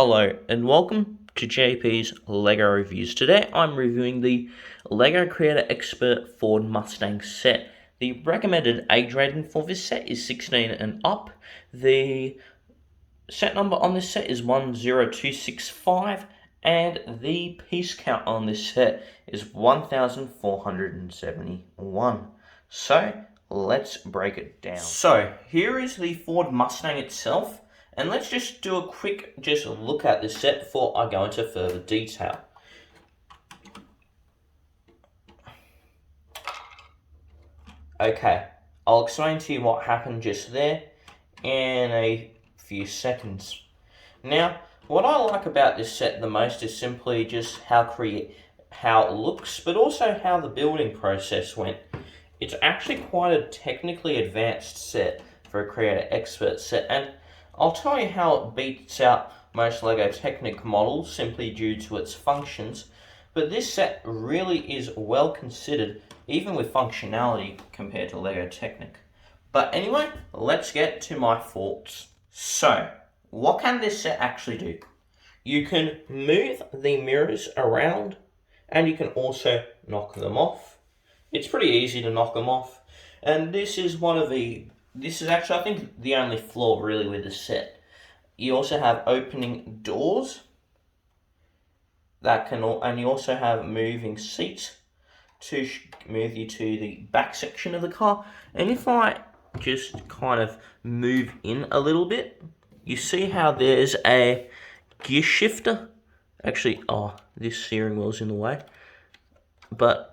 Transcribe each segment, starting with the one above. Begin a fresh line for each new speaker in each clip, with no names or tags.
Hello and welcome to JP's LEGO Reviews. Today I'm reviewing the LEGO Creator Expert Ford Mustang set. The recommended age rating for this set is 16 and up. The set number on this set is 10265 and the piece count on this set is 1471. So let's break it down. So here is the Ford Mustang itself. And let's just do a quick look at this set before I go into further detail. Okay, I'll explain to you what happened just there in a few seconds. Now, what I like about this set the most is simply just how it looks, but also how the building process went. It's actually quite a technically advanced set for a Creator Expert set, and I'll tell you how it beats out most LEGO Technic models simply due to its functions, but this set really is well considered, even with functionality compared to LEGO Technic. But anyway, let's get to my thoughts. So, what can this set actually do? You can move the mirrors around, and you can also knock them off. It's pretty easy to knock them off, and this is actually, I think, the only flaw really with the set. You also have opening doors and you also have moving seats to move you to the back section of the car. And if I just kind of move in a little bit, you see how there's a gear shifter. Actually, this steering wheel's in the way. But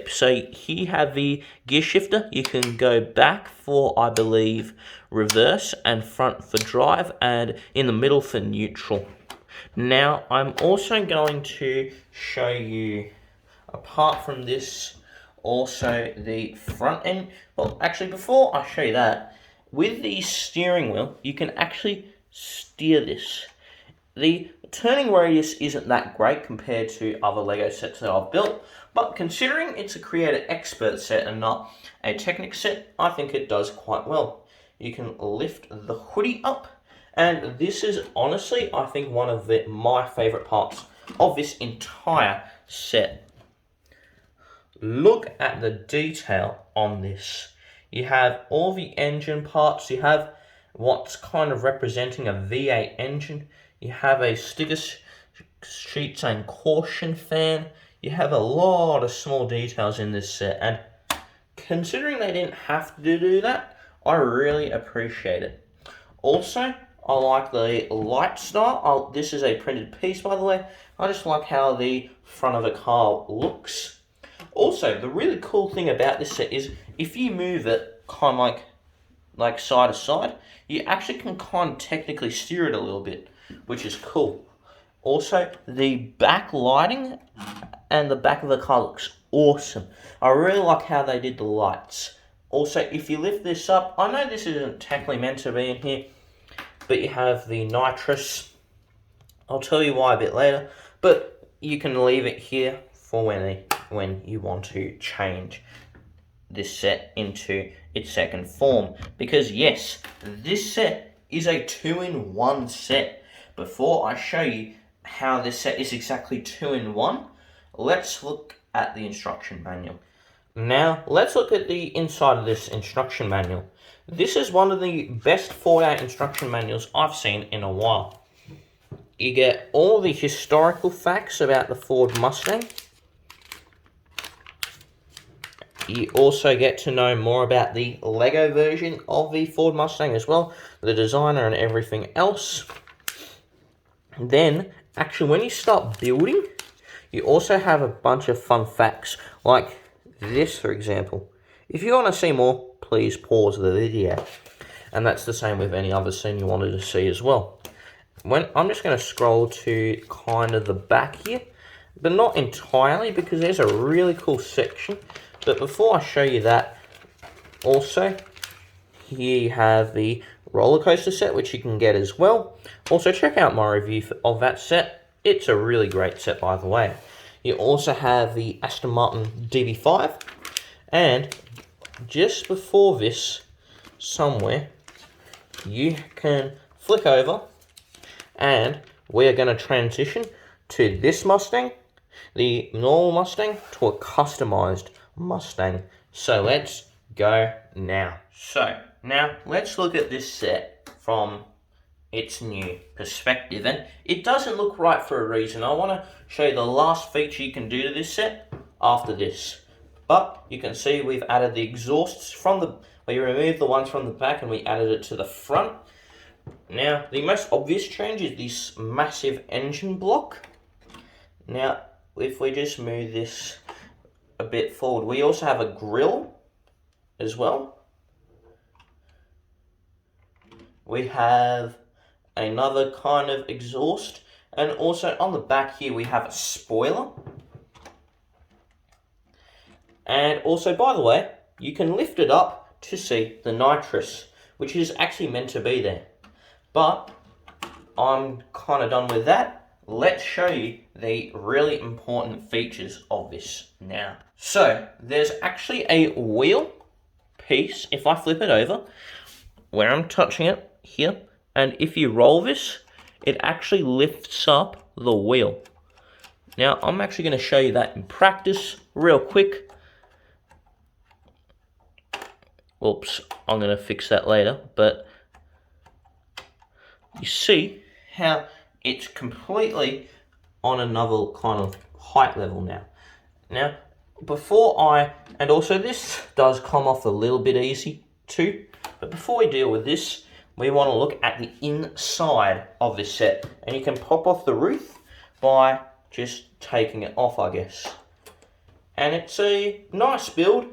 so here you have the gear shifter. You can go back for, I believe, reverse, and front for drive, and in the middle for neutral. Now, I'm also going to show you, apart from this, also the front end. Well, actually, before I show you that, with the steering wheel, you can actually steer this. The turning radius isn't that great compared to other LEGO sets that I've built, but considering it's a Creator Expert set and not a Technic set, I think it does quite well. You can lift the hoodie up, and this is honestly, I think, one of my favourite parts of this entire set. Look at the detail on this. You have all the engine parts. You have what's kind of representing a V8 engine. You have a sticker sheet saying caution fan. You have a lot of small details in this set, and considering they didn't have to do that, I really appreciate it. Also, I like the light style. This is a printed piece, by the way. I just like how the front of the car looks. Also, the really cool thing about this set is if you move it kind of like side to side, you actually can kind of technically steer it a little bit, which is cool. Also, the back lighting and the back of the car looks awesome. I really like how they did the lights. Also, if you lift this up, I know this isn't technically meant to be in here, but you have the nitrous. I'll tell you why a bit later, but you can leave it here for when you want to change this set into its second form. Because yes, this set is a 2-in-1 set. Before I show you how this set is exactly 2-in-1, let's look at the instruction manual. Now, let's look at the inside of this instruction manual. This is one of the best 4-day instruction manuals I've seen in a while. You get all the historical facts about the Ford Mustang. You also get to know more about the LEGO version of the Ford Mustang as well, the designer and everything else. Then, actually, when you start building, you also have a bunch of fun facts, like this, for example. If you want to see more, please pause the video. And that's the same with any other scene you wanted to see as well. I'm just going to scroll to kind of the back here, but not entirely, because there's a really cool section. But before I show you that, also, here you have the roller coaster set, which you can get as well. Also, check out my review of that set. It's a really great set, by the way. You also have the Aston Martin DB5, and just before this, somewhere, you can flick over And we are going to transition to this Mustang, the normal Mustang, to a customized Mustang. So let's go now. So now let's look at this set from its new perspective, and it doesn't look right for a reason. I want to show you the last feature you can do to this set after this. But you can see we've added the exhausts from the, we removed the ones from the back and we added it to the front. Now the most obvious change is this massive engine block. Now if we just move this a bit forward, we also have a grille as well. We have another kind of exhaust, and also on the back here we have a spoiler. And also, by the way, you can lift it up to see the nitrous, which is actually meant to be there. But I'm kind of done with that. Let's show you the really important features of this now. So there's actually a wheel piece, if I flip it over, where I'm touching it here, and if you roll this, it actually lifts up the wheel. Now I'm actually going to show you that in practice real quick. Oops, I'm going to fix that later, but you see how it's completely on another kind of height level now. Now, and also this does come off a little bit easy too, but before we deal with this, we want to look at the inside of this set, and you can pop off the roof by just taking it off, I guess. And it's a nice build,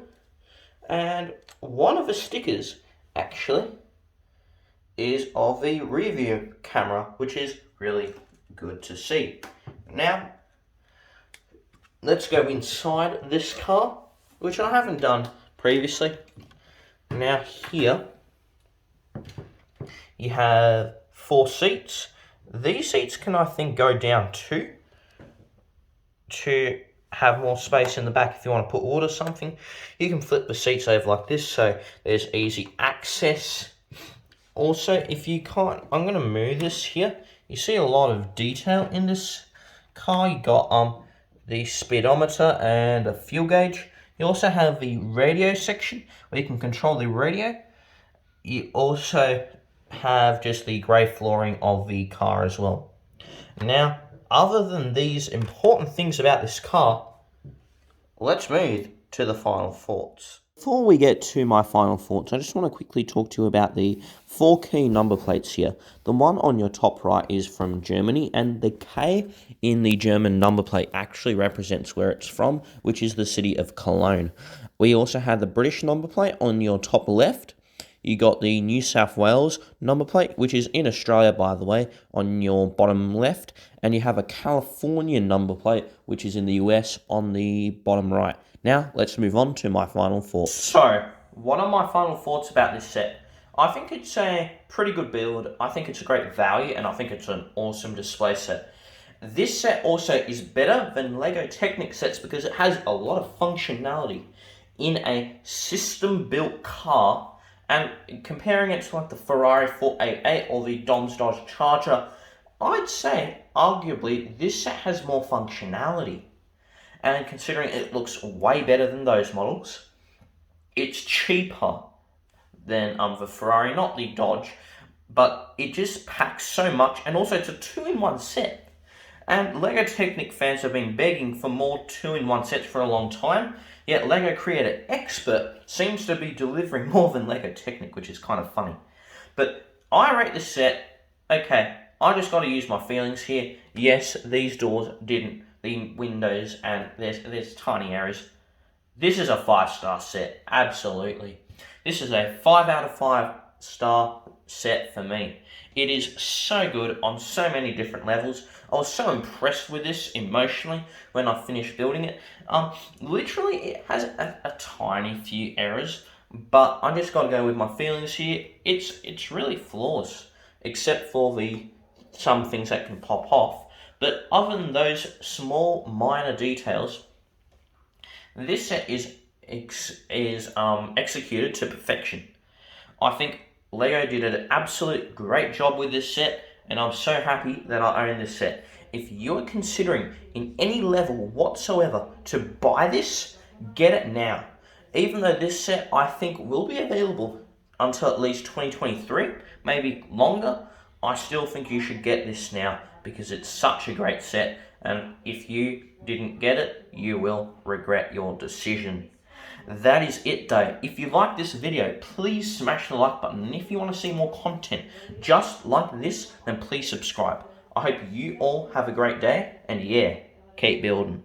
and one of the stickers actually is of the rear view camera, which is really good to see. Now, let's go inside this car, which I haven't done previously. Now here, you have 4 seats. These seats can, I think, go down to have more space in the back if you want to put wood or something. You can flip the seats over like this, so there's easy access. Also, if you can't, I'm going to move this here. You see a lot of detail in this car. You got the speedometer and a fuel gauge. You also have the radio section where you can control the radio. You also have just the grey flooring of the car as well. Now, other than these important things about this car, let's move to the final thoughts. Before we get to my final thoughts, I just want to quickly talk to you about the 4 key number plates here. The one on your top right is from Germany, and the K in the German number plate actually represents where it's from, which is the city of Cologne. We also have the British number plate on your top left. You got the New South Wales number plate, which is in Australia, by the way, on your bottom left. And you have a California number plate, which is in the US, on the bottom right. Now, let's move on to my final thoughts. So, what are my final thoughts about this set? I think it's a pretty good build. I think it's a great value, and I think it's an awesome display set. This set also is better than LEGO Technic sets because it has a lot of functionality in a system-built car. And comparing it to like the Ferrari 488 or the Dom's Dodge Charger, I'd say arguably this set has more functionality. And considering it looks way better than those models, it's cheaper than the Ferrari, not the Dodge, but it just packs so much, and also it's a 2-in-1 set. And LEGO Technic fans have been begging for more 2-in-1 sets for a long time, yet LEGO Creator Expert seems to be delivering more than LEGO Technic, which is kind of funny. But I rate this set, okay, I just got to use my feelings here. Yes, these doors didn't, the windows, and there's tiny errors. This is a 5-star set, absolutely. This is a 5 out of 5 star set for me. It is so good on so many different levels. I was so impressed with this emotionally when I finished building it. Literally, it has a tiny few errors, but I just got to go with my feelings here. It's really flawless, except for some things that can pop off. But other than those small minor details, this set is executed to perfection. I think LEGO did an absolute great job with this set, and I'm so happy that I own this set. If you're considering in any level whatsoever to buy this, get it now. Even though this set I think will be available until at least 2023, maybe longer, I still think you should get this now because it's such a great set, and if you didn't get it, you will regret your decision. That is it though. If you like this video, please smash the like button, and if you want to see more content just like this, then please subscribe. I hope you all have a great day, and yeah, keep building.